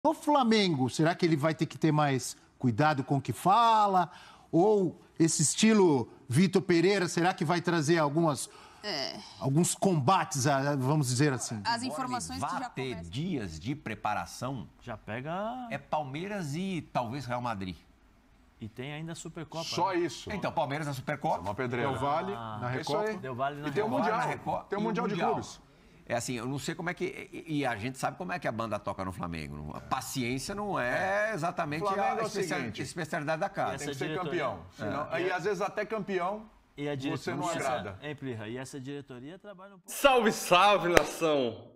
No Flamengo, será que ele vai ter que ter mais cuidado com o que fala? Ou esse estilo Vitor Pereira, será que vai trazer alguns combates, vamos dizer assim? As informações que já ter começam. dias de preparação. Já pega... É Palmeiras e talvez Real Madrid. E tem ainda a Supercopa. Só isso. Então, Palmeiras na Supercopa. Uma pedreira. Del Valle na Recopa. Del Valle na E tem o Recopa. Mundial. Tem o Mundial de Clubes. É assim, eu não sei como é que... E a gente sabe como é que a banda toca no Flamengo. A paciência não é exatamente Flamengo é a o seguinte, especialidade da casa. Tem que ser diretoria- campeão. Senão, e às vezes até campeão, E a você não agrada. Plirra, e essa diretoria trabalha um pouco... Salve, salve, nação!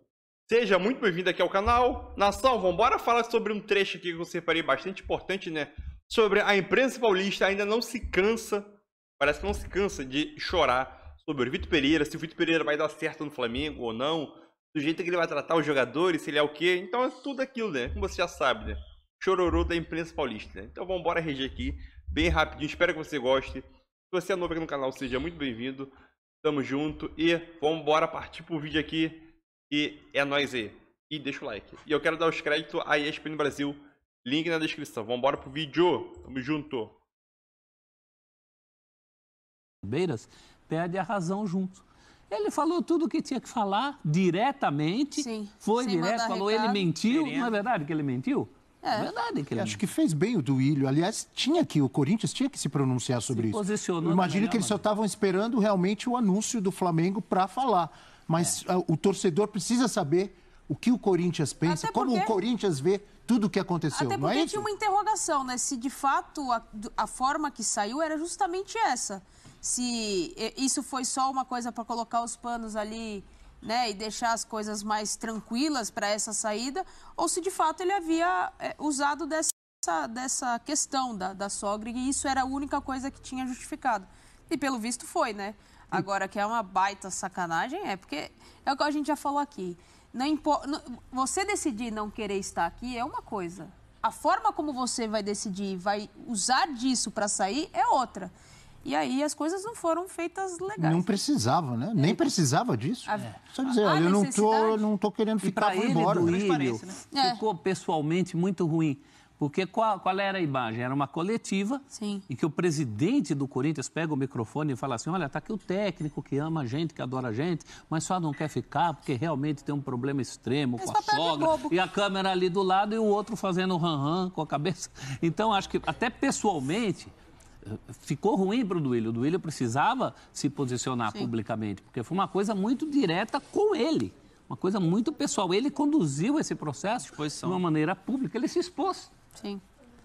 Seja muito bem-vindo aqui ao canal. Nação, vamos embora falar sobre um trecho aqui que eu separei bastante importante, né? Sobre a imprensa paulista ainda não se cansa, parece que não se cansa de chorar sobre o Vitor Pereira, se o Vitor Pereira vai dar certo no Flamengo ou não, do jeito que ele vai tratar os jogadores, se ele é o quê. Então é tudo aquilo, né? Como você já sabe, né? Chororô da imprensa paulista, né? Então vamos embora reger aqui, bem rapidinho, espero que você goste. Se você é novo aqui no canal, seja muito bem-vindo. Tamo junto e vamos embora partir pro vídeo aqui. E é nóis aí. E deixa o like. E eu quero dar os créditos à ESPN Brasil. Link na descrição. Vamos embora pro vídeo. Tamo junto. Beiras perde a razão junto. Ele falou tudo o que tinha que falar diretamente. Sim, Foi sem direto, mandar falou, recado. ele mentiu. Sereno. Não é verdade que ele mentiu? É. Verdade que ele Acho que fez bem o Duílio. Aliás, o Corinthians tinha que se pronunciar sobre isso. posicionou Eu imagino da que eles só melhor estavam esperando realmente o anúncio do Flamengo para falar. Mas o torcedor precisa saber o que o Corinthians pensa, Até como porque- o Corinthians vê tudo o que aconteceu. Até Não é porque isso? tinha uma interrogação, né? Se de fato a forma que saiu era justamente essa. Se isso foi só uma coisa para colocar os panos ali, né? E deixar as coisas mais tranquilas para essa saída, ou se de fato ele havia usado dessa questão da sogra e isso era a única coisa que tinha justificado. E pelo visto foi, né? Agora, que é uma baita sacanagem, porque é o que a gente já falou aqui. Você decidir não querer estar aqui é uma coisa. A forma como você vai decidir, vai usar disso para sair é outra. E aí as coisas não foram feitas legais. Não precisava, né? Nem precisava disso. Só dizer, a olha, eu necessidade- não tô querendo E ficar, para vou ele, embora. Duílio, É. ficou pessoalmente muito ruim. Porque qual era a imagem? Era uma coletiva Sim. em que o presidente do Corinthians pega o microfone e fala assim, olha, tá aqui o técnico que ama a gente, que adora a gente, mas só não quer ficar porque realmente tem um problema extremo Esse com a papel de sogra. bobo. E a câmera ali do lado e o outro fazendo ran-ran com a cabeça. Então, acho que até pessoalmente ficou ruim para o Duílio. O Duílio precisava se posicionar publicamente, porque foi uma coisa muito direta com ele. Uma coisa muito pessoal. Ele conduziu esse processo de uma maneira pública. Ele se expôs. Sim.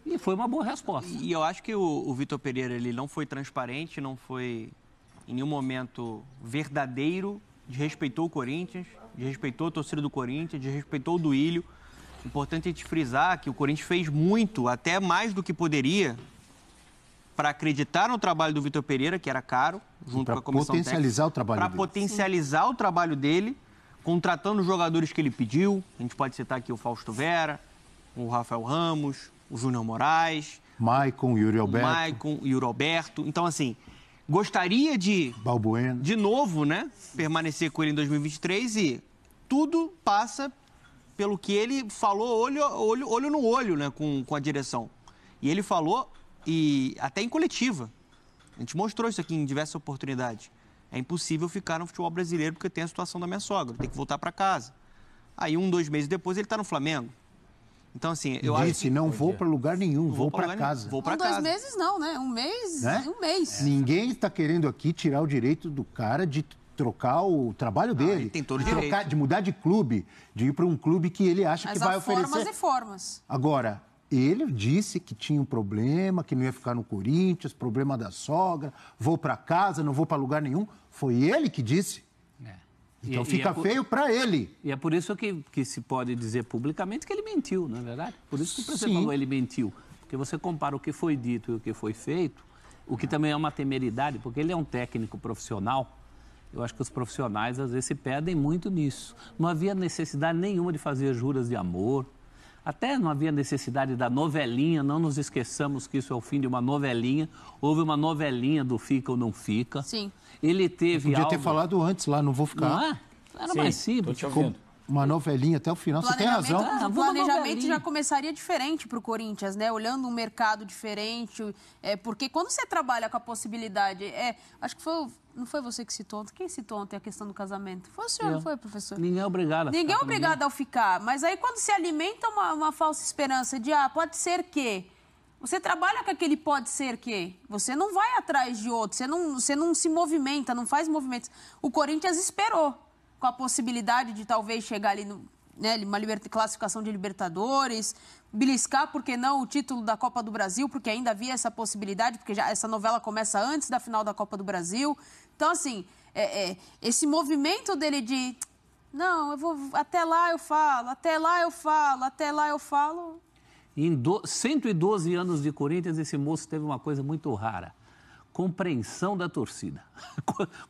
E foi uma boa resposta. E eu acho que o Vitor Pereira ele não foi transparente, não foi em nenhum momento verdadeiro, desrespeitou o Corinthians, desrespeitou a torcida do Corinthians, desrespeitou o Duílio. Importante a gente frisar que o Corinthians fez muito, até mais do que poderia, para acreditar no trabalho do Vitor Pereira, que era caro, junto pra com a comissão potencializar técnica, o trabalho para dele. potencializar o trabalho dele, contratando os jogadores que ele pediu. A gente pode citar aqui o Fausto Vera, o Rafael Ramos, o Júnior Moraes, Maicon, Yuri Alberto, o Maicon e o Roberto. Então, assim, gostaria de Balbuena. novo, né, permanecer com ele em 2023 e tudo passa pelo que ele falou olho no olho, né, com a direção. E ele falou, e até em coletiva, a gente mostrou isso aqui em diversas oportunidades. É impossível ficar no futebol brasileiro porque tem a situação da minha sogra, tem que voltar para casa. Aí 2 meses depois ele está no Flamengo. Então, assim, eu acho Disse, que... não vou para lugar nenhum, vou para lugar nenhum. casa. Vou para 2 casa. meses não, né? Um mês, Né? um mês. Ninguém está querendo aqui tirar o direito do cara de trocar o trabalho dele. ele tem todo o de direito. de mudar de clube, de ir para um clube que ele acha Mas que vai há formas oferecer. e formas. Agora, ele disse que tinha um problema, que não ia ficar no Corinthians, problema da sogra, vou para casa, não vou para lugar nenhum. Foi ele que disse. Então fica feio para ele. E é por isso que se pode dizer publicamente que ele mentiu, não é verdade? Por isso que você Sim. falou ele mentiu. Porque você compara o que foi dito e o que foi feito, o que também é uma temeridade, porque ele é um técnico profissional. Eu acho que os profissionais, às vezes, se perdem muito nisso. Não havia necessidade nenhuma de fazer juras de amor. Até não havia necessidade da novelinha, não nos esqueçamos que isso é o fim de uma novelinha. Houve uma novelinha do fica ou não fica. Sim. Ele teve Podia algo... ter falado antes lá, não vou ficar. Não é? Era mais simples. uma novelinha até o final, você tem razão. O planejamento já começaria diferente para o Corinthians, né? Olhando um mercado diferente. Porque quando você trabalha com a possibilidade... acho que não foi você que citou ontem. Quem citou ontem a questão do casamento? Foi o senhor, não foi, professor? Ninguém é obrigado a ficar. Ninguém é obrigado a ficar. Mas aí quando se alimenta uma falsa esperança de, pode ser que... Você trabalha com aquele pode ser que. Você não vai atrás de outro. Você não se movimenta, não faz movimentos. O Corinthians esperou com a possibilidade de talvez chegar ali numa classificação de Libertadores, beliscar, por que não, o título da Copa do Brasil, porque ainda havia essa possibilidade, porque já essa novela começa antes da final da Copa do Brasil. Então, assim, esse movimento dele de... Não, eu vou... Até lá eu falo, até lá eu falo, até lá eu falo... Em 112 anos de Corinthians, esse moço teve uma coisa muito rara. Compreensão da torcida.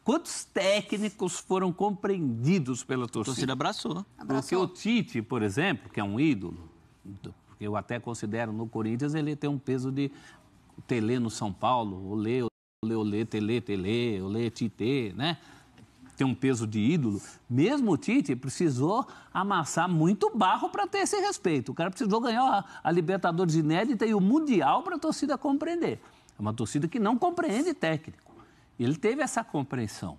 Quantos técnicos foram compreendidos pela torcida? A torcida abraçou. Porque o Tite, por exemplo, que é um ídolo, eu até considero no Corinthians, ele tem um peso de Tele no São Paulo, olê, Tele, olê, Tite, né? Tem um peso de ídolo. Mesmo o Tite precisou amassar muito barro para ter esse respeito. O cara precisou ganhar a Libertadores inédita e o Mundial para a torcida compreender. É uma torcida que não compreende técnico. Ele teve essa compreensão.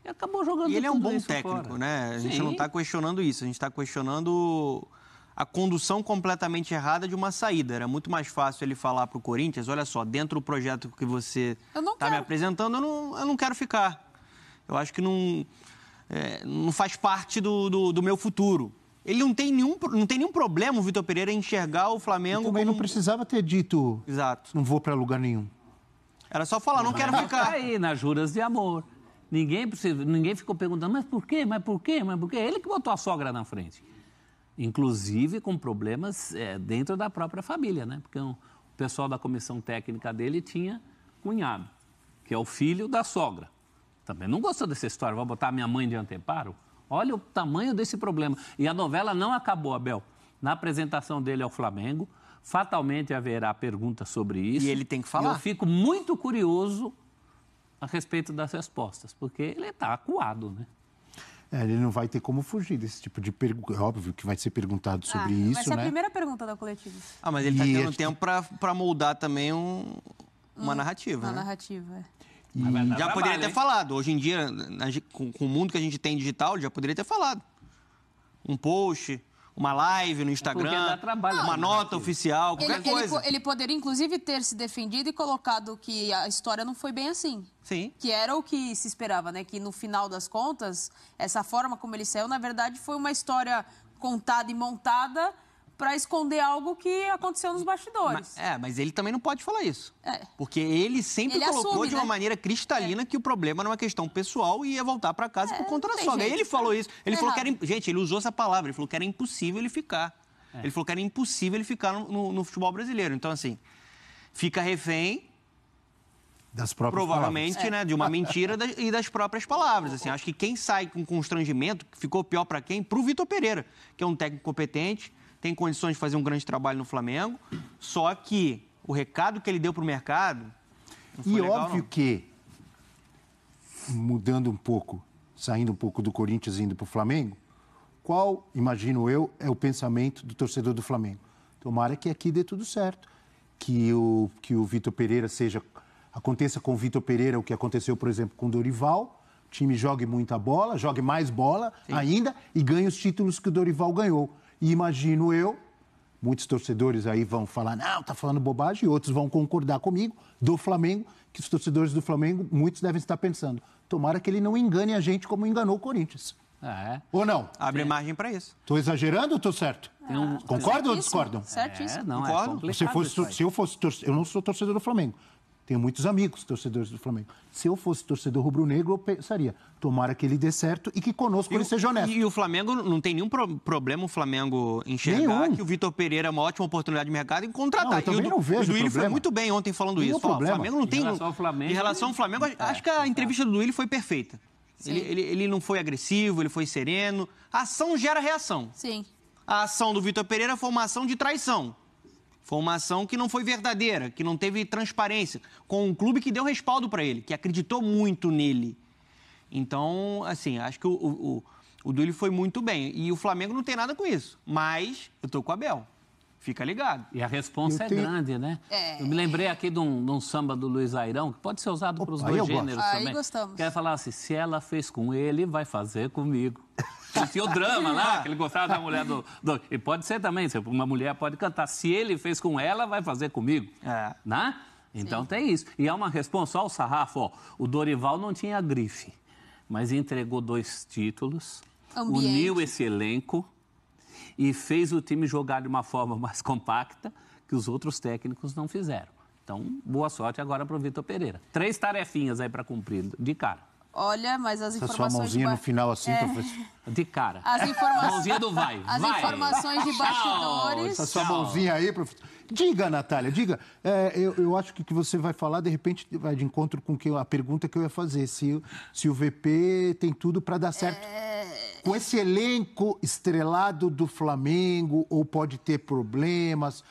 E acabou jogando tudo isso. E ele é um bom técnico, fora. né? A gente Sim. não está questionando isso. A gente está questionando a condução completamente errada de uma saída. Era muito mais fácil ele falar para o Corinthians, olha só, dentro do projeto que você está me apresentando, eu não quero ficar. Eu acho que não faz parte do meu futuro. Ele não tem nenhum problema, o Vitor Pereira, em enxergar o Flamengo Ele também não precisava ter dito, exato, não vou para lugar nenhum. Era só falar, não quero ficar. Aí, nas juras de amor. Ninguém ficou perguntando, mas por quê? Mas por quê? Mas por quê? Ele que botou a sogra na frente. Inclusive com problemas dentro da própria família, né? Porque o pessoal da comissão técnica dele tinha cunhado, que é o filho da sogra. Também não gostou dessa história, vou botar a minha mãe de anteparo? Olha o tamanho desse problema. E a novela não acabou, Abel. Na apresentação dele ao Flamengo, fatalmente haverá pergunta sobre isso. E ele tem que falar. E eu fico muito curioso a respeito das respostas, porque ele está acuado, né? Ele não vai ter como fugir desse tipo de pergunta. Óbvio que vai ser perguntado sobre isso, vai ser a né? primeira pergunta da coletiva. Mas ele está tendo tempo para moldar também uma narrativa, Uma né? narrativa, Já poderia ter falado. Hoje em dia, com o mundo que a gente tem digital, ele já poderia ter falado. Um post, uma live no Instagram, dá trabalho, uma nota oficial, qualquer coisa. Ele poderia, inclusive, ter se defendido e colocado que a história não foi bem assim. Sim. Que era o que se esperava, né? Que no final das contas, essa forma como ele saiu, na verdade, foi uma história contada e montada para esconder algo que aconteceu nos bastidores. Mas ele também não pode falar isso. Porque ele sempre colocou assume, de uma né? maneira cristalina que o problema não é uma questão pessoal e ia voltar para casa por conta da sogra. Ele falou isso. Ele falou que era... Gente, ele usou essa palavra. Ele falou que era impossível ele ficar. Ele falou que era impossível ele ficar no futebol brasileiro. Então, assim, fica refém... Das próprias provavelmente, palavras. né, de uma mentira e das próprias palavras. Assim, acho que quem sai com constrangimento, ficou pior para quem? Para o Vitor Pereira, que é um técnico competente, tem condições de fazer um grande trabalho no Flamengo, só que o recado que ele deu para o mercado não foi legal, óbvio não. que, mudando um pouco, saindo um pouco do Corinthians e indo para o Flamengo, qual, imagino eu, é o pensamento do torcedor do Flamengo? Tomara que aqui dê tudo certo, que o Vitor Pereira aconteça com o Vitor Pereira o que aconteceu, por exemplo, com o Dorival, o time jogue muita bola, jogue mais bola ainda e ganhe os títulos que o Dorival ganhou. E imagino eu, muitos torcedores aí vão falar, não, tá falando bobagem, e outros vão concordar comigo, do Flamengo, que os torcedores do Flamengo, muitos devem estar pensando, tomara que ele não engane a gente como enganou o Corinthians. Ou não? Abre margem para isso. Estou exagerando ou estou certo? Concordam ou discordam? Certíssimo. Não, Concordo. Se eu fosse torcedor, eu não sou torcedor do Flamengo. Tenho muitos amigos torcedores do Flamengo. Se eu fosse torcedor rubro-negro, eu pensaria, tomara que ele dê certo e que conosco ele seja honesto. E o Flamengo, não tem nenhum problema o Flamengo enxergar que o Vitor Pereira é uma ótima oportunidade de mercado e contratar. Não, eu também não vejo o Duílio foi problema. muito bem ontem falando isso. Problema. O Flamengo não tem... Em relação ao Flamengo... Em relação ao Flamengo, acho que a entrevista do Duílio foi perfeita. Ele não foi agressivo, ele foi sereno. A ação gera reação. Sim. A ação do Vitor Pereira foi uma ação de traição. Foi uma ação que não foi verdadeira, que não teve transparência, com um clube que deu respaldo para ele, que acreditou muito nele. Então, assim, acho que o O Duílio foi muito bem. E o Flamengo não tem nada com isso. Mas eu tô com o Abel. Fica ligado. E a responsa é grande, né? Eu me lembrei aqui de um samba do Luiz Airão, que pode ser usado para os dois gêneros também. Aí gostamos. Que é falar assim, se ela fez com ele, vai fazer comigo. Tinha o drama lá, que ele gostava da mulher do... E pode ser também, uma mulher pode cantar, se ele fez com ela, vai fazer comigo. Né? Então tem isso. E é uma resposta, ó, o sarrafo, ó, o Dorival não tinha grife, mas entregou 2 títulos, uniu esse elenco e fez o time jogar de uma forma mais compacta que os outros técnicos não fizeram. Então, boa sorte agora para o Vitor Pereira. 3 tarefinhas aí para cumprir, de cara. Olha, mas as informações... Essa sua mãozinha no final assim... De cara. As informações... Mãozinha do vai. As informações de bastidores... Essa sua mãozinha aí, professor. Diga, Natália, diga. Eu acho que o que você vai falar, de repente, vai de encontro com a pergunta que eu ia fazer. Se o VP tem tudo para dar certo com esse elenco estrelado do Flamengo, ou pode ter problemas.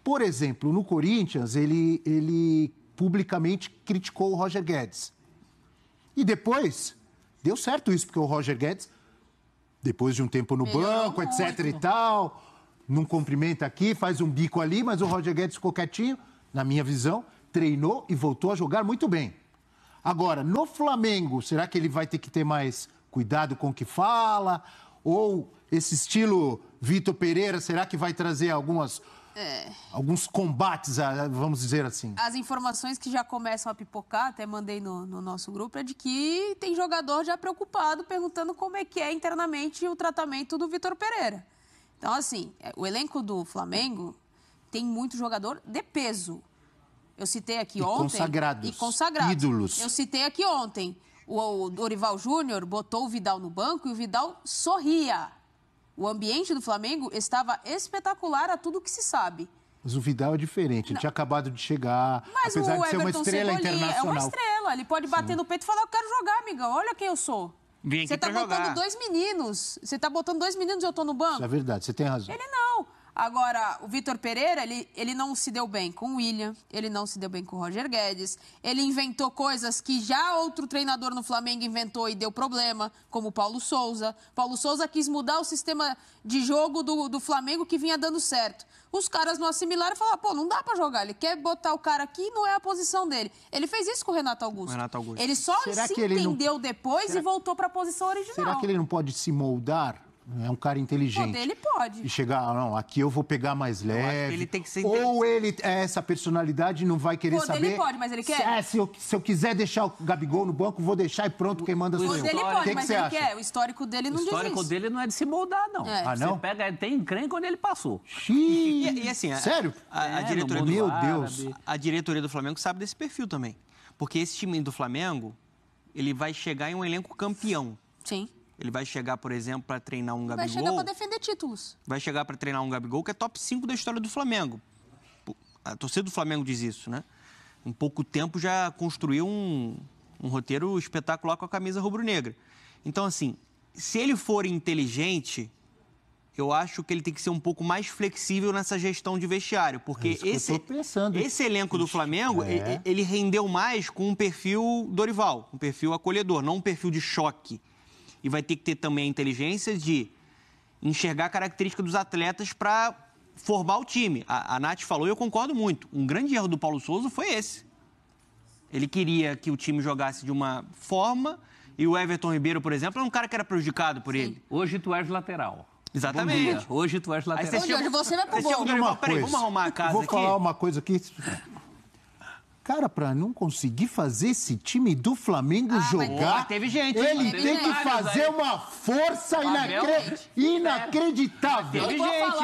Por exemplo, no Corinthians, ele publicamente criticou o Roger Guedes. E depois, deu certo isso, porque o Roger Guedes, depois de um tempo no banco, etc e tal, não cumprimenta aqui, faz um bico ali, mas o Roger Guedes ficou quietinho, na minha visão, treinou e voltou a jogar muito bem. Agora, no Flamengo, será que ele vai ter que ter mais cuidado com o que fala? Ou esse estilo Vitor Pereira, será que vai trazer alguns combates, vamos dizer assim? As informações que já começam a pipocar, até mandei no nosso grupo, é de que tem jogador já preocupado, perguntando como é que é internamente o tratamento do Vitor Pereira. Então, assim, o elenco do Flamengo tem muito jogador de peso. Eu citei aqui ontem... Consagrados. Ídolos. Eu citei aqui ontem. O Dorival Júnior botou o Vidal no banco e o Vidal sorria. O ambiente do Flamengo estava espetacular a tudo que se sabe. Mas o Vidal é diferente, ele tinha acabado de chegar, mas apesar o de ser uma estrela internacional. É uma estrela, ele pode bater no peito e falar, eu quero jogar, amigão, olha quem eu sou. Vem aqui você tá pra botando jogar. 2 meninos, você tá botando 2 meninos e eu tô no banco? Isso é verdade, você tem razão. Ele não. Agora, o Vitor Pereira, ele não se deu bem com o William, ele não se deu bem com o Roger Guedes, ele inventou coisas que já outro treinador no Flamengo inventou e deu problema, como o Paulo Souza. Paulo Souza quis mudar o sistema de jogo do Flamengo que vinha dando certo. Os caras não assimilaram e falaram, pô, não dá pra jogar, ele quer botar o cara aqui e não é a posição dele. Ele fez isso com o Renato Augusto. Ele só se entendeu depois e voltou pra posição original. Será que ele não pode se moldar? É um cara inteligente. Ele pode. E chegar, não, aqui eu vou pegar mais leve. Ele tem que ser ou ele, essa personalidade, não vai querer saber. Ele pode, mas ele quer. Se eu quiser deixar o Gabigol no banco, vou deixar e pronto, quem manda sou eu. Ele pode, mas ele quer. O histórico dele não diz isso. O histórico dele não é de se moldar, não. Ah, não? Você pega, tem encrenca quando ele passou. E assim, sério? A diretoria Meu Deus. A diretoria do Flamengo sabe desse perfil também. Porque esse time do Flamengo, ele vai chegar em um elenco campeão. Sim. Ele vai chegar, por exemplo, para treinar um Gabigol. Vai chegar para defender títulos. Vai chegar para treinar um Gabigol que é top 5 da história do Flamengo. A torcida do Flamengo diz isso, né? Em pouco tempo já construiu um roteiro espetacular com a camisa rubro-negra. Então, assim, se ele for inteligente, eu acho que ele tem que ser um pouco mais flexível nessa gestão de vestiário. Porque esse elenco do Flamengo, ele rendeu mais com um perfil Dorival, um perfil acolhedor, não um perfil de choque. E vai ter que ter também a inteligência de enxergar a característica dos atletas para formar o time. A Nath falou e eu concordo muito. Um grande erro do Paulo Souza foi esse. Ele queria que o time jogasse de uma forma e o Everton Ribeiro, por exemplo, era um cara que era prejudicado por ele. Hoje tu és lateral. Exatamente. Hoje tu és lateral. Hoje você vai pro gol. Peraí, vamos arrumar a casa aqui. Vou falar uma coisa aqui. Cara, para não conseguir fazer esse time do Flamengo jogar, teve gente. Ele tem que fazer uma força inacreditável. Teve gente.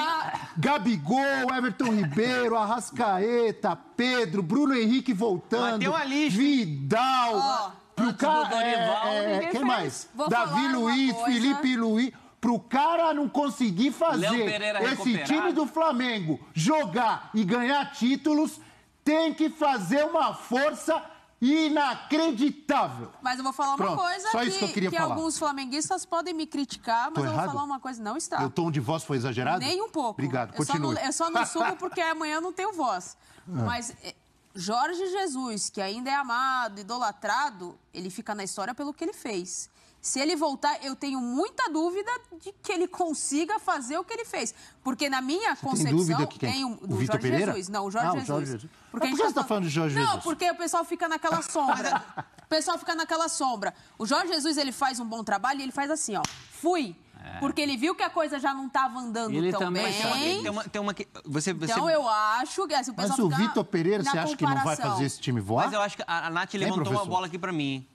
Gabigol, Everton Ribeiro, Arrascaeta, Pedro, Bruno Henrique voltando, tem uma lista. Vidal, pro cara, quem mais? Davi Luiz, Felipe Luiz. Pro cara não conseguir fazer esse time do Flamengo jogar e ganhar títulos, tem que fazer uma força inacreditável. Mas eu vou falar uma coisa só isso que eu queria falar. Alguns flamenguistas podem me criticar, mas eu vou falar uma coisa, não está. O tom de voz foi exagerado? Nem um pouco. Obrigado, continue. Eu só não subo porque amanhã não tenho voz. Mas Jorge Jesus, que ainda é amado, idolatrado, ele fica na história pelo que ele fez. Se ele voltar, eu tenho muita dúvida de que ele consiga fazer o que ele fez. Porque na minha concepção... Tem dúvida que quem? Tem O do Vitor Jorge Pereira? Jesus. Não, o Jorge Jesus. Porque por que você está falando de Jorge Jesus? Não, porque o pessoal fica naquela sombra. O pessoal fica naquela sombra. O Jorge Jesus, ele faz um bom trabalho e ele faz assim, ó. Fui. Porque ele viu que a coisa já não estava andando tão bem. Então eu acho que... Assim, o Mas o Vitor Pereira, você acha que não vai fazer esse time voar? Mas eu acho que a Nath levantou uma bola aqui para mim.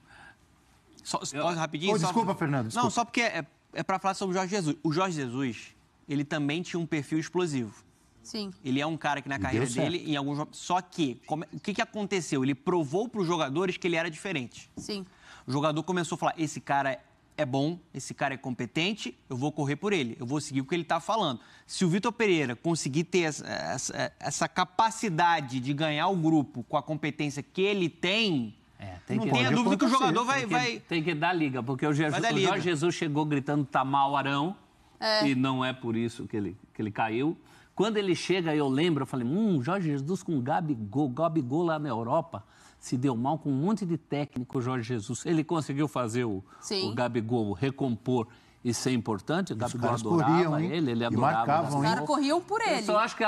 Posso rapidinho? Desculpa, Fernando. Desculpa. Não, só porque é para falar sobre o Jorge Jesus. O Jorge Jesus, ele também tinha um perfil explosivo. Sim. Ele é um cara que na carreira dele, em alguns jogos... Só que, o que aconteceu? Ele provou para os jogadores que ele era diferente. Sim. O jogador começou a falar, esse cara é bom, esse cara é competente, eu vou correr por ele, eu vou seguir o que ele está falando. Se o Vitor Pereira conseguir ter essa capacidade de ganhar o grupo com a competência que ele tem... Não tenha dúvida que o jogador vai... Tem que dar liga, porque o Jorge Jesus chegou gritando tá mal Arão, e não é por isso que ele caiu. Quando ele chega, eu lembro, eu falei, Jorge Jesus com Gabigol lá na Europa, se deu mal com um monte de técnico, o Jorge Jesus. Ele conseguiu fazer o Gabigol recompor e ser importante, o Gabigol adorava ele adorava. Os caras corriam por ele. Eu acho que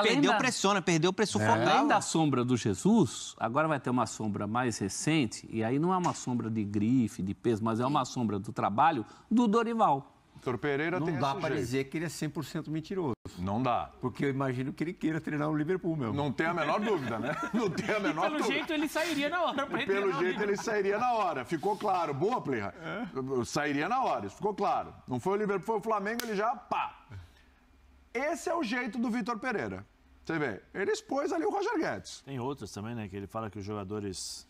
perdeu sufocava. Além da sombra do Jesus, agora vai ter uma sombra mais recente, e aí não é uma sombra de grife, de peso, mas é uma sombra do trabalho do Dorival. Vitor Pereira não tem dá para dizer que ele é 100% mentiroso. Não dá. Porque eu imagino que ele queira treinar o Liverpool mesmo. Não tem a menor dúvida, né? Não tem a menor dúvida. Pelo jeito ele sairia na hora. Pelo jeito ele sairia na hora. Ficou claro. Boa, Plirra. Sairia na hora, isso ficou claro. Não foi o Liverpool, foi o Flamengo, ele já, pá. Esse é o jeito do Vitor Pereira. Você vê, ele expôs ali o Roger Guedes. Tem outras também, né? Que ele fala que os jogadores...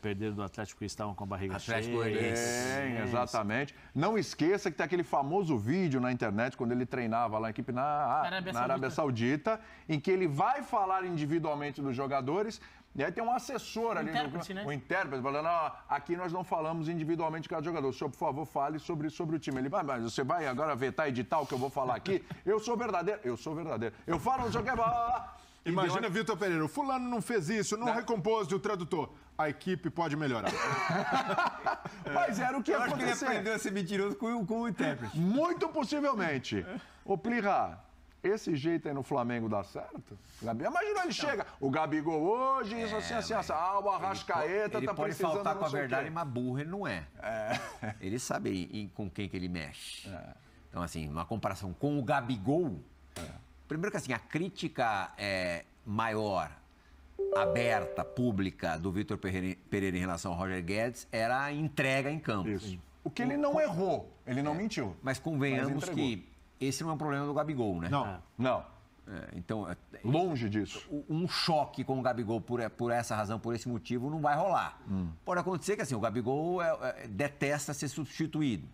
perderam do Atlético e estavam com a barriga cheia. Exatamente. Não esqueça que tem aquele famoso vídeo na internet, quando ele treinava lá na equipe na Arábia Saudita, em que ele vai falar individualmente dos jogadores, e aí tem um assessor ali, o intérprete, falando, aqui nós não falamos individualmente de cada jogador. O senhor, por favor, fale sobre o time. Ele, mas você vai agora vetar editar o que eu vou falar aqui? Eu sou verdadeiro. Eu falo, não sei o que, Imagina, Vitor Pereira, o fulano não fez isso, não recompôs o tradutor. A equipe pode melhorar. Mas era o que ia acontecer. Eu acho que ele aprendeu a ser mentiroso com o intérprete. Muito possivelmente. Ô, Plirra, esse jeito aí no Flamengo dá certo? Imagina, ele chega, o Gabigol hoje, isso assim, o Arrascaeta tá precisando... Ele pode faltar com a verdade, mas burro ele não é. Ele sabe com quem que ele mexe. Então, assim, uma comparação com o Gabigol... Primeiro que assim, a crítica maior, aberta, pública do Vitor Pereira em relação ao Roger Guedes era a entrega em campo. Isso. O que ele não errou, ele não mentiu. Mas convenhamos que esse não é um problema do Gabigol, né? Não. Então, longe disso. Um choque com o Gabigol por essa razão, por esse motivo, não vai rolar. Pode acontecer que assim, o Gabigol detesta ser substituído.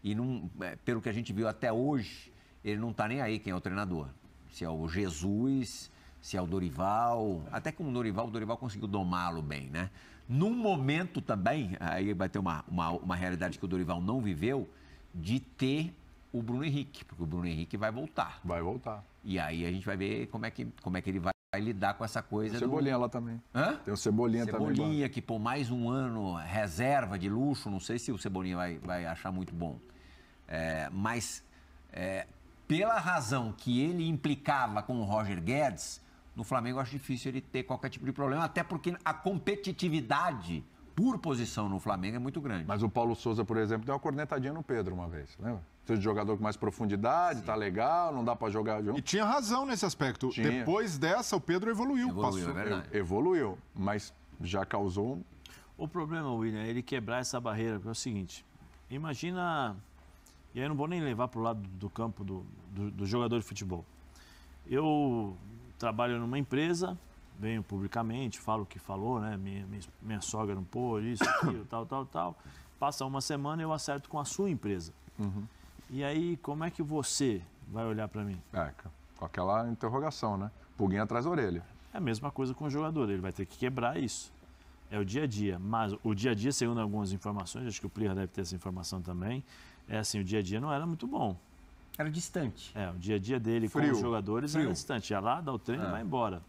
E não, pelo que a gente viu até hoje, ele não está nem aí quem é o treinador. Se é o Jesus, se é o Dorival. Até com o Dorival conseguiu domá-lo bem, né? Num momento também, aí vai ter uma realidade que o Dorival não viveu, de ter o Bruno Henrique, porque o Bruno Henrique vai voltar. Vai voltar. E aí a gente vai ver como é que ele vai lidar com essa coisa. Tem o Cebolinha lá também. Hã? Tem o Cebolinha também. Cebolinha, que por mais um ano, reserva de luxo, não sei se o Cebolinha vai achar muito bom. Mas... pela razão que ele implicava com o Roger Guedes, no Flamengo eu acho difícil ele ter qualquer tipo de problema, até porque a competitividade por posição no Flamengo é muito grande. Mas o Paulo Souza, por exemplo, deu uma cornetadinha no Pedro uma vez, lembra? Precisa de jogador com mais profundidade, tá legal, não dá pra jogar junto. E tinha razão nesse aspecto. Tinha. Depois dessa, o Pedro evoluiu. É verdade. Evoluiu, mas já causou... O problema, William, é ele quebrar essa barreira, porque é o seguinte, imagina... E aí eu não vou nem levar para o lado do campo do jogador de futebol. Eu trabalho numa empresa, venho publicamente, falo o que falou, né? Minha sogra não pôs, isso, aquilo, tal. Passa uma semana e eu acerto com a sua empresa. E aí, como é que você vai olhar para mim? Com aquela interrogação, né? Pulguinha atrás da orelha. É a mesma coisa com o jogador, ele vai ter que quebrar isso. É o dia a dia, mas o dia a dia, segundo algumas informações, acho que o Plirra deve ter essa informação também, é assim, o dia a dia não era muito bom. Era distante. O dia a dia dele com os jogadores era distante. Ia lá, dá o treino e vai embora.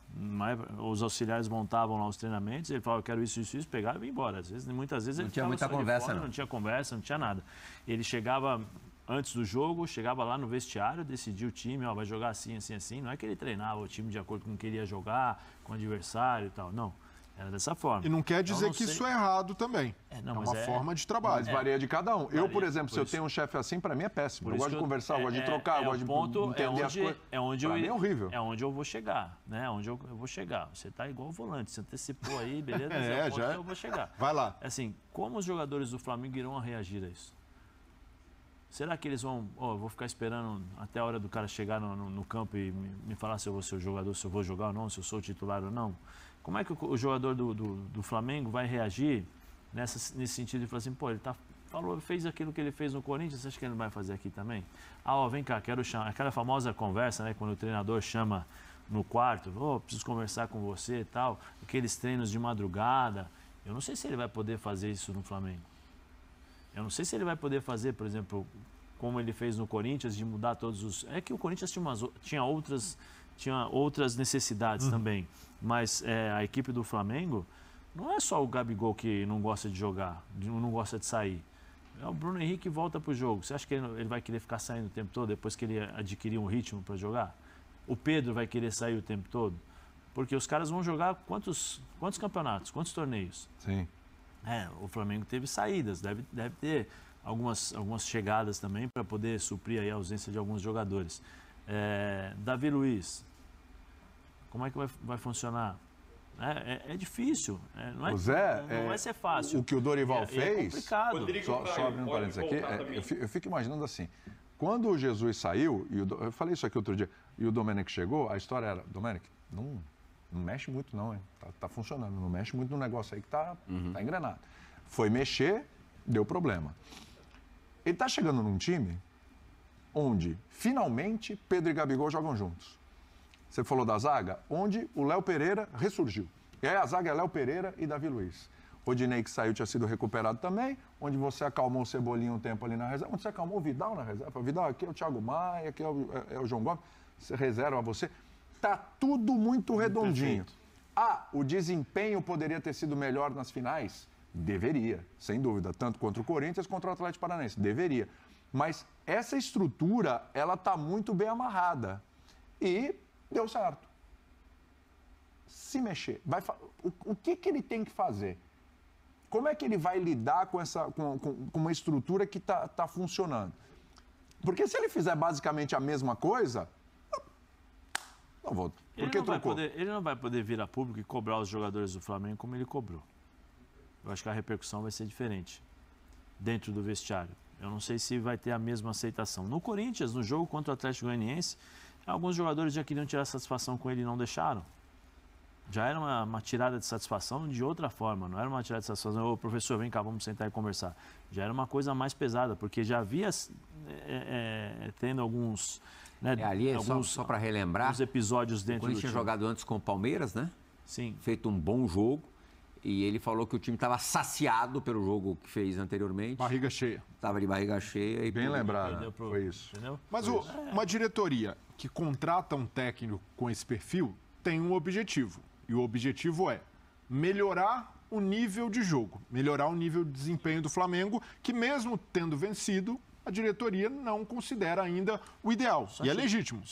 Os auxiliares montavam lá os treinamentos, ele falava, eu quero isso, pegava e ia embora. Muitas vezes ele não tinha muita conversa, fora, não tinha conversa, não tinha nada. Ele chegava antes do jogo, chegava lá no vestiário, decidia o time, vai jogar assim, assim, assim. Não é que ele treinava o time de acordo com o que ele ia jogar, com o adversário e tal, não. Era dessa forma. E não quer dizer que isso é errado também. É uma forma de trabalho. Mas varia de cada um. Eu, por exemplo, se eu tenho um chefe assim, para mim é péssimo. Eu gosto de conversar, eu gosto de trocar, eu gosto de entender as coisas. Para mim é horrível. É onde eu vou chegar, né? Onde eu vou chegar. Você tá igual o volante, você antecipou aí, beleza? Já. Eu vou chegar. Vai lá. Assim, como os jogadores do Flamengo irão reagir a isso? Será que eles vão... eu vou ficar esperando até a hora do cara chegar no campo e me falar se eu vou ser o jogador, se eu vou jogar ou não, se eu sou o titular ou não? Como é que o jogador do Flamengo vai reagir nesse sentido de falar assim, ele fez aquilo que ele fez no Corinthians, você acha que ele não vai fazer aqui também? Vem cá, quero chamar. Aquela famosa conversa, né, quando o treinador chama no quarto, preciso conversar com você e tal, aqueles treinos de madrugada. Eu não sei se ele vai poder fazer isso no Flamengo. Eu não sei se ele vai poder fazer, por exemplo, como ele fez no Corinthians, de mudar todos os... É que o Corinthians tinha outras necessidades também. Mas a equipe do Flamengo não é só o Gabigol que não gosta de jogar, não gosta de sair. O Bruno Henrique volta para o jogo. Você acha que ele vai querer ficar saindo o tempo todo depois que ele adquirir um ritmo para jogar? O Pedro vai querer sair o tempo todo? Porque os caras vão jogar quantos campeonatos, quantos torneios? Sim. O Flamengo teve saídas, deve ter algumas chegadas também para poder suprir aí a ausência de alguns jogadores. Davi Luiz, como é que vai funcionar? É difícil, não vai ser fácil. O que o Dorival fez... É complicado. Só abrindo um parênteses aqui, eu fico imaginando assim, quando o Jesus saiu, eu falei isso aqui outro dia, e o Domenech chegou, a história era, Domenech, não mexe muito não, hein? Tá funcionando, não mexe muito no negócio aí que tá engrenado. Foi mexer, deu problema. Ele tá chegando num time onde, finalmente, Pedro e Gabigol jogam juntos. Você falou da zaga, onde o Léo Pereira ressurgiu. E aí a zaga é Léo Pereira e Davi Luiz. Rodinei, que saiu, tinha sido recuperado também, onde você acalmou o Cebolinha um tempo ali na reserva, onde você acalmou o Vidal na reserva. Vidal, aqui é o Thiago Maia, aqui é o João Gomes, você reserva você. Tá tudo muito redondinho. Perfeito. O desempenho poderia ter sido melhor nas finais? Deveria, sem dúvida. Tanto contra o Corinthians, contra o Atlético Paranaense. Deveria. Mas essa estrutura, ela tá muito bem amarrada. E deu certo. Se mexer. O que ele tem que fazer? Como é que ele vai lidar com uma estrutura que tá funcionando? Porque se ele fizer basicamente a mesma coisa... Não vou. Porque trocou. Ele não vai poder vir a público e cobrar os jogadores do Flamengo como ele cobrou. Eu acho que a repercussão vai ser diferente dentro do vestiário. Eu não sei se vai ter a mesma aceitação. No Corinthians, no jogo contra o Atlético Goianiense, alguns jogadores já queriam tirar satisfação com ele e não deixaram. Já era uma tirada de satisfação de outra forma, não era uma tirada de satisfação. Ô, professor, vem cá, vamos sentar e conversar. Já era uma coisa mais pesada, porque já havia tendo alguns... ali, só para relembrar, os episódios dentro do time. O Corinthians tinha jogado antes com o Palmeiras, né? Sim. Feito um bom jogo. E ele falou que o time estava saciado pelo jogo que fez anteriormente. Barriga cheia. Estava de barriga cheia. Bem lembrado, foi isso. Entendeu? Mas uma diretoria que contrata um técnico com esse perfil tem um objetivo. E o objetivo é melhorar o nível de jogo, melhorar o nível de desempenho do Flamengo, que mesmo tendo vencido, a diretoria não considera ainda o ideal. É legítimo.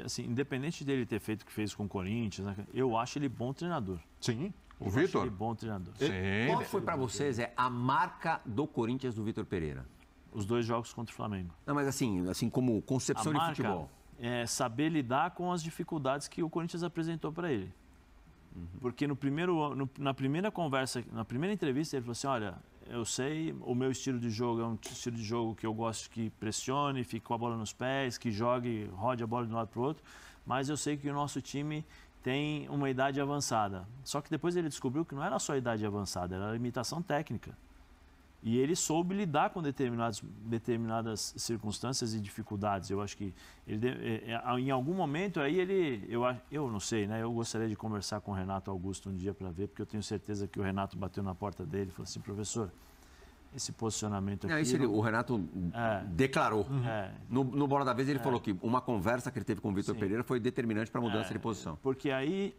Assim, independente dele ter feito o que fez com o Corinthians, né, eu acho ele bom treinador. Sim. O Vitor? Ele bom treinador. Sim. Qual foi para vocês a marca do Corinthians do Vitor Pereira? Os 2 jogos contra o Flamengo. Não, mas assim como concepção de futebol. É saber lidar com as dificuldades que o Corinthians apresentou para ele. Porque na primeira conversa, na primeira entrevista, ele falou assim, olha, eu sei, o meu estilo de jogo é um estilo de jogo que eu gosto que pressione, fique com a bola nos pés, que jogue, rode a bola de um lado para o outro, mas eu sei que o nosso time tem uma idade avançada. Só que depois ele descobriu que não era só a idade avançada, era a limitação técnica. E ele soube lidar com determinadas circunstâncias e dificuldades. Eu acho que em algum momento aí eu não sei, né? Eu gostaria de conversar com o Renato Augusto um dia para ver, porque eu tenho certeza que o Renato bateu na porta dele e falou assim, professor, esse posicionamento aqui. Não, isso o Renato declarou. No Bola da Vez ele falou que uma conversa que ele teve com o Vitor Pereira foi determinante para a mudança de posição. Porque aí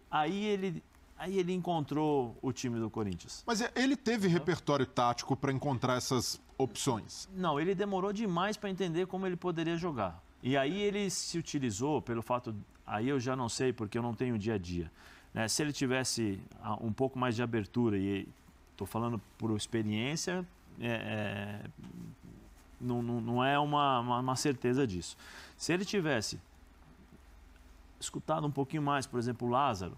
ele encontrou o time do Corinthians. Mas ele teve repertório tático para encontrar essas opções? Não, ele demorou demais para entender como ele poderia jogar. E aí ele se utilizou pelo fato... Aí eu já não sei, porque eu não tenho dia a dia. Né? Se ele tivesse um pouco mais de abertura, e estou falando por experiência, não é uma certeza disso. Se ele tivesse escutado um pouquinho mais, por exemplo, o Lázaro,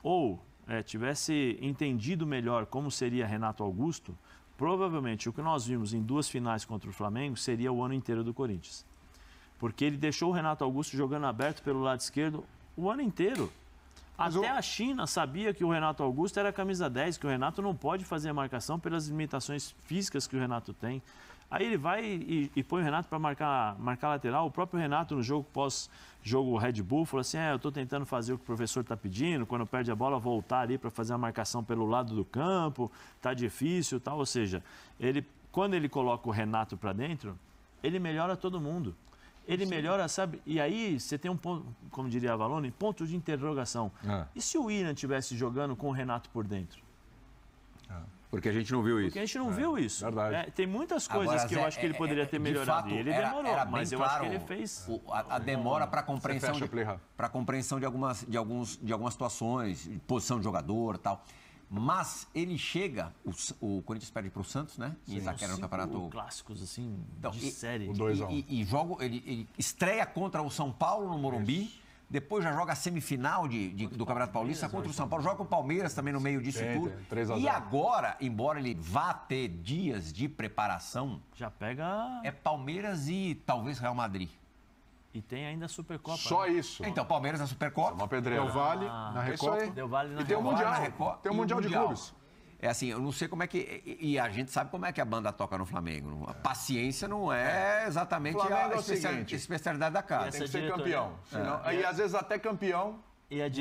ou tivesse entendido melhor como seria Renato Augusto, provavelmente o que nós vimos em 2 finais contra o Flamengo seria o ano inteiro do Corinthians. Porque ele deixou o Renato Augusto jogando aberto pelo lado esquerdo o ano inteiro. Até a China sabia que o Renato Augusto era camisa 10, que o Renato não pode fazer a marcação pelas limitações físicas que o Renato tem. Aí ele vai e põe o Renato para marcar lateral. O próprio Renato, no jogo pós-jogo Red Bull, falou assim, eu estou tentando fazer o que o professor está pedindo, quando perde a bola, voltar ali para fazer a marcação pelo lado do campo, tá difícil e tal. Ou seja, quando ele coloca o Renato para dentro, ele melhora todo mundo. Ele melhora, sabe? E aí você tem um ponto, como diria a Valone, ponto de interrogação. E se o Willian estivesse jogando com o Renato por dentro? Porque a gente não viu isso. Porque a gente não viu isso. Verdade. Tem muitas coisas Agora, que eu acho que ele poderia ter melhorado. Fato, E ele demorou, mas eu acho que ele claro fez... A demora para compreensão de algumas situações, posição de jogador e tal. Mas ele chega, o Corinthians perde para o Santos, né? Em Itaquera no campeonato. Clássicos, assim, de série. Ele estreia contra o São Paulo no Morumbi, depois já joga a semifinal do Campeonato Paulista contra o São Paulo, joga o Palmeiras também no meio disso tudo. E agora, embora ele vá ter dias de preparação, já pega... é Palmeiras e talvez Real Madrid. E tem ainda a Supercopa. Só isso. Então, Palmeiras na Supercopa. Uma pedreira. Del Valle na Recopa. Del Valle na E tem o Recopa. Mundial. Tem o Mundial de Clubes. É assim, eu não sei como é que... E a gente sabe como é que a banda toca no Flamengo. A paciência não é exatamente a especialidade da casa. Tem que ser campeão. E às vezes até campeão...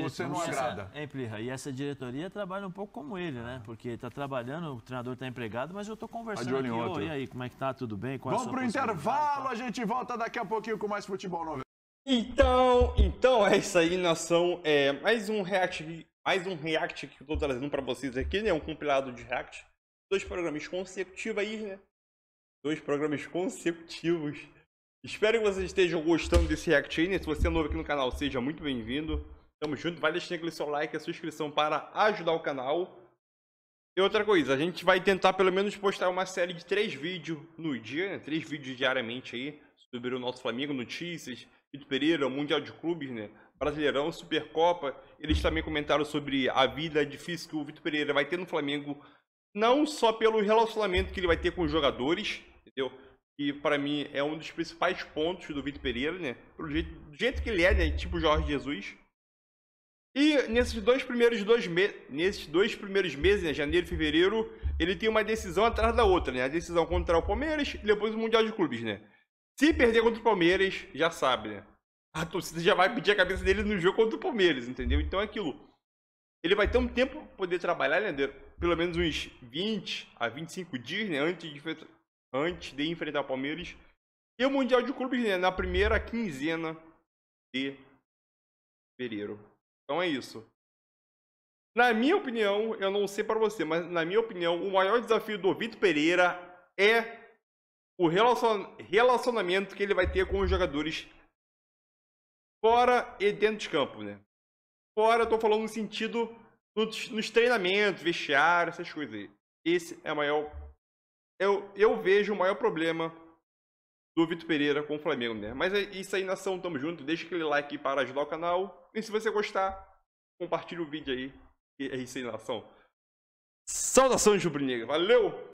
você não agrada. E essa diretoria trabalha um pouco como ele, né? Porque está trabalhando, o treinador está empregado, mas eu estou conversando aqui. E aí, como é que tá? Tudo bem? Vamos pro intervalo, a gente volta daqui a pouquinho com mais Futebol 90. Então é isso aí, nação. Mais um react que eu tô trazendo para vocês aqui, né? Um compilado de react. 2 programas consecutivos aí, né? 2 programas consecutivos. Espero que vocês estejam gostando desse react aí, né? Se você é novo aqui no canal, seja muito bem-vindo. Tamo junto, vai deixando aquele seu like, a sua inscrição para ajudar o canal. E outra coisa, a gente vai tentar pelo menos postar uma série de 3 vídeos no dia, né? 3 vídeos diariamente aí, sobre o nosso Flamengo, notícias, Vitor Pereira, Mundial de Clubes, né? Brasileirão, Supercopa. Eles também comentaram sobre a vida difícil que o Vitor Pereira vai ter no Flamengo, não só pelo relacionamento que ele vai ter com os jogadores, entendeu? Que para mim é um dos principais pontos do Vitor Pereira, né? Do jeito que ele é, né? Tipo Jorge Jesus. E nesses dois primeiros meses, né, janeiro e fevereiro, ele tem uma decisão atrás da outra, né? A decisão contra o Palmeiras e depois o Mundial de Clubes, né? Se perder contra o Palmeiras, já sabe, né? A torcida já vai pedir a cabeça dele no jogo contra o Palmeiras, entendeu? Então é aquilo. Ele vai ter um tempo para poder trabalhar, né? Pelo menos uns 20 a 25 dias, né? Antes de enfrentar o Palmeiras. E o Mundial de Clubes, né? Na primeira quinzena de fevereiro. Então é isso. Na minha opinião, eu não sei para você, mas na minha opinião, o maior desafio do Vitor Pereira é o relacionamento que ele vai ter com os jogadores fora e dentro de campo, né? Fora, eu tô falando no sentido nos treinamentos, vestiário, essas coisas aí. Esse é o maior... Eu vejo o maior problema do Vitor Pereira com o Flamengo, né? Mas é isso aí, nação, tamo junto. Deixa aquele like para ajudar o canal. E se você gostar, compartilha o vídeo aí. E é isso aí, nação. Saudações rubro-negras. Valeu!